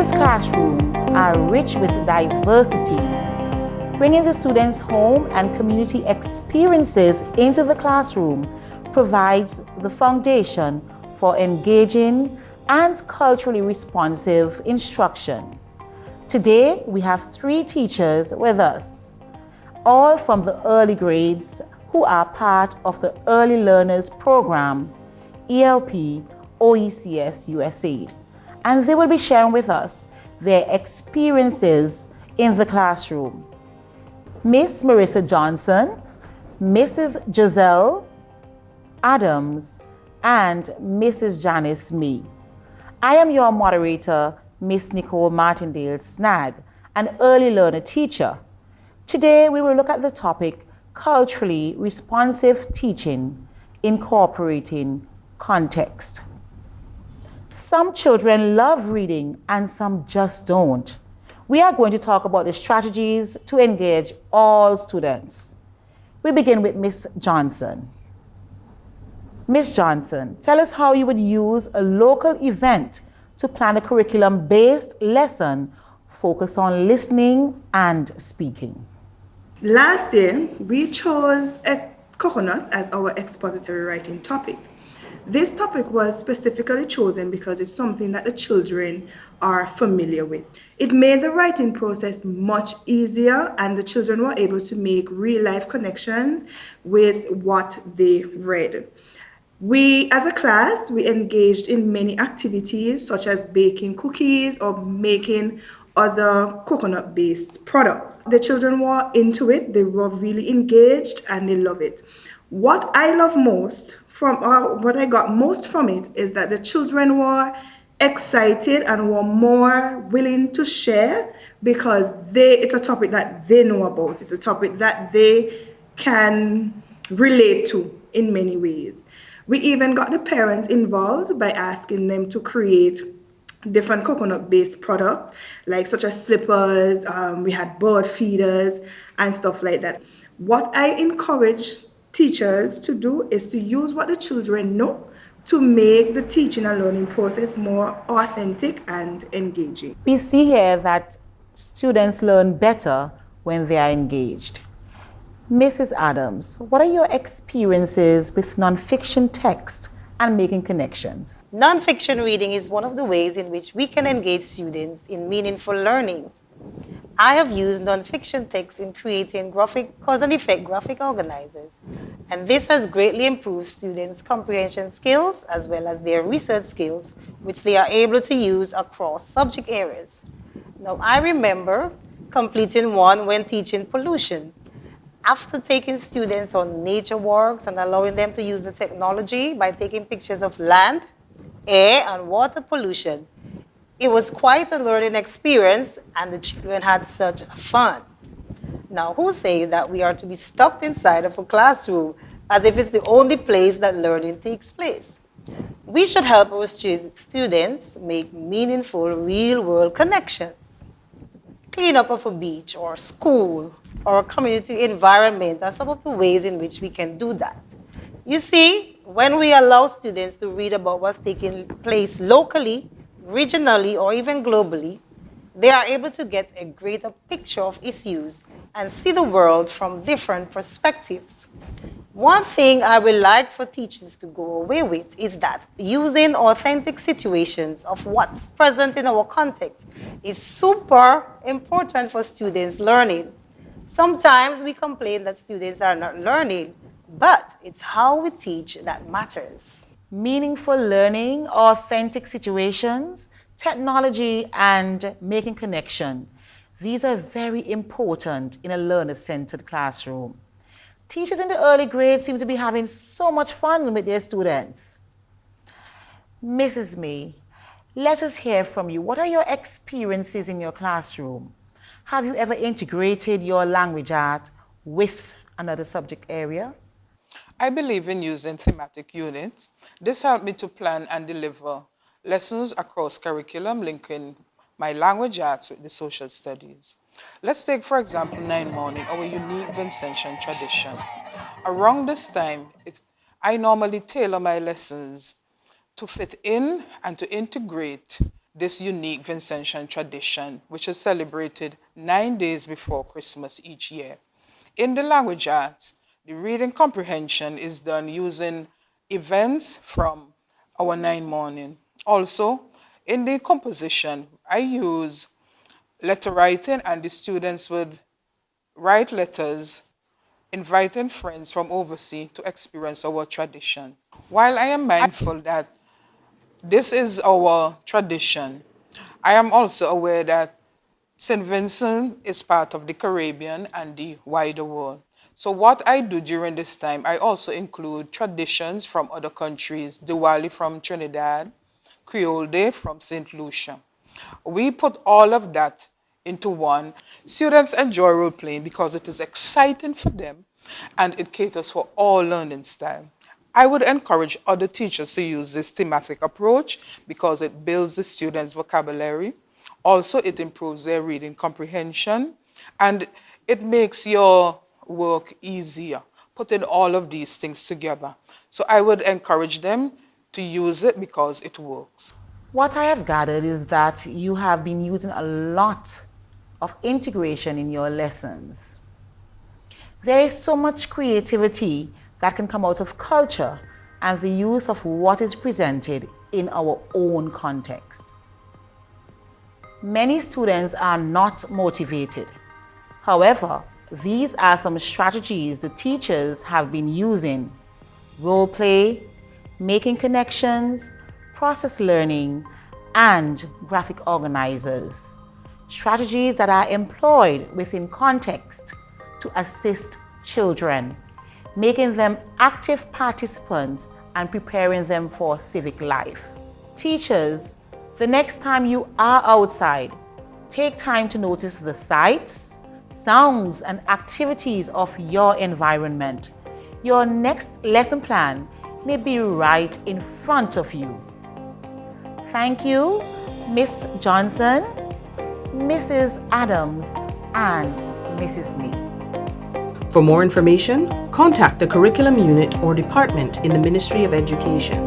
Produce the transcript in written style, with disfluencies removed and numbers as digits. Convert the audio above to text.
Today's classrooms are rich with diversity. Bringing the students' home and community experiences into the classroom provides the foundation for engaging and culturally responsive instruction. Today, we have 3 teachers with us, all from the early grades who are part of the Early Learners Program, ELP, OECS USAID. And they will be sharing with us their experiences in the classroom. Miss Marissa Johnson, Mrs. Giselle Adams, and Mrs. Janice Mee. I am your moderator, Miss Nicole Martindale Snag, an early learner teacher. Today we will look at the topic culturally responsive teaching, incorporating context. Some children love reading and some just don't. We are going to talk about the strategies to engage all students. We begin with Miss Johnson. Miss Johnson, tell us how you would use a local event to plan a curriculum-based lesson focused on listening and speaking. Last year, we chose a coconut as our expository writing topic. This topic was specifically chosen because it's something that the children are familiar with. It made the writing process much easier and the children were able to make real-life connections with what they read. We, as a class, we engaged in many activities such as baking cookies or making other coconut-based products. The children were into it, they were really engaged and they love it. What I love most what I got most from it is that the children were excited and were more willing to share because it's a topic that they know about. It's a topic that they can relate to in many ways. We even got the parents involved by asking them to create different coconut-based products, like such as slippers, we had bird feeders and stuff like that. What I encourage teachers to do is to use what the children know to make the teaching and learning process more authentic and engaging. We see here that students learn better when they are engaged. Mrs. Adams, what are your experiences with nonfiction text and making connections? Nonfiction reading is one of the ways in which we can engage students in meaningful learning. I have used nonfiction text in creating cause and effect graphic organizers, and this has greatly improved students' comprehension skills as well as their research skills, which they are able to use across subject areas. Now, I remember completing one when teaching pollution. After taking students on nature walks and allowing them to use the technology by taking pictures of land, air, and water pollution, it was quite a learning experience and the children had such fun. Now, who say that we are to be stuck inside of a classroom as if it's the only place that learning takes place? We should help our students make meaningful real-world connections. Cleanup of a beach or school or a community environment are some of the ways in which we can do that. You see, when we allow students to read about what's taking place locally, regionally, or even globally, they are able to get a greater picture of issues and see the world from different perspectives. One thing I would like for teachers to go away with is that using authentic situations of what's present in our context is super important for students' learning. Sometimes we complain that students are not learning, but it's how we teach that matters. Meaningful learning, authentic situations, technology, and making connection. These are very important in a learner-centered classroom. Teachers in the early grades seem to be having so much fun with their students. Mrs. Mee, let us hear from you. What are your experiences in your classroom? Have you ever integrated your language art with another subject area? I believe in using thematic units. This helped me to plan and deliver lessons across curriculum, linking my language arts with the social studies. Let's take, for example, 9 Morning, our unique Vincentian tradition. Around this time, I normally tailor my lessons to fit in and to integrate this unique Vincentian tradition, which is celebrated 9 days before Christmas each year. In the language arts, the reading comprehension is done using events from our 9 morning. Also, in the composition, I use letter writing, and the students would write letters inviting friends from overseas to experience our tradition. While I am mindful that this is our tradition, I am also aware that St. Vincent is part of the Caribbean and the wider world. So what I do during this time, I also include traditions from other countries, Diwali from Trinidad, Creole Day from St. Lucia. We put all of that into one. Students enjoy role playing because it is exciting for them and it caters for all learning style. I would encourage other teachers to use this thematic approach because it builds the students' vocabulary. Also, it improves their reading comprehension and it makes your work easier, putting all of these things together. So I would encourage them to use it because it works. What I have gathered is that you have been using a lot of integration in your lessons. There is so much creativity that can come out of culture and the use of what is presented in our own context. Many students are not motivated. However, these are some strategies the teachers have been using: role play, making connections, process learning, and graphic organizers. Strategies that are employed within context to assist children, making them active participants and preparing them for civic life. Teachers, the next time you are outside, take time to notice the sights, sounds, and activities of your environment. Your next lesson plan may be right in front of you. Thank you, Miss Johnson, Mrs. Adams, and Mrs. Mee. For more information, contact the Curriculum Unit or Department in the Ministry of Education.